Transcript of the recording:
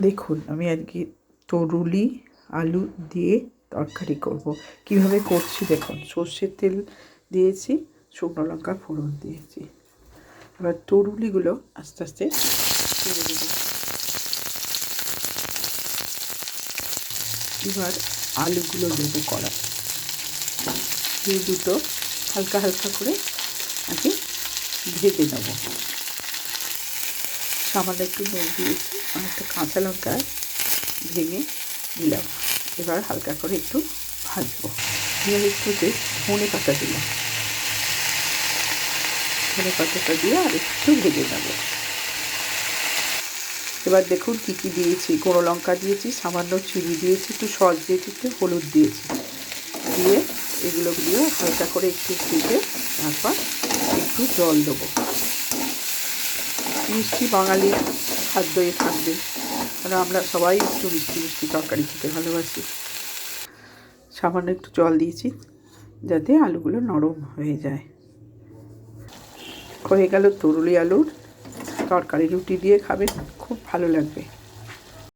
দেখুন আমি আজকে তরুলি আলু দিয়ে তরকারি করব। কিভাবে করছি দেখুন। সর্ষের তেল দিয়েছি, শুকনো লঙ্কা ফোড়ন দিয়েছি। এবার তরুলিগুলো আস্তে আস্তে ছেড়ে দেবো। এবার আলুগুলো দেবো কড়া, এই দুটো হালকা হালকা করে আগে ভেজে নেব। সামান্য একটু নুন দিয়েছি, অনেকটা কাঁচা লঙ্কা ভেঙে দিলাম। এবার হালকা করে একটু ভাজবো। এবার একটুতে ধনে পাতা দিলাম, ধনে পাতাটা দিয়ে আর একটু ভেজে নেব। এবার দেখুন কী কী দিয়েছি। গুঁড়ো লঙ্কা দিয়েছি, সামান্য চিনি দিয়েছি, একটু সস দিয়েছি, একটু হলুদ দিয়েছি। দিয়ে এগুলো দিয়ে হালকা করে একটু ভেজে তারপর একটু জল দেবো। মিষ্টি বাঙালির খাদ্যই থাকবে, কারণ আমরা সবাই একটু মিষ্টি মিষ্টি তরকারি খেতে ভালোবাসি। সামান্য একটু জল দিয়েছি যাতে আলুগুলো নরম হয়ে যায়। হয়ে গেল তরুলি আলুর তরকারি। রুটি দিয়ে খাবেন, খুব ভালো লাগবে।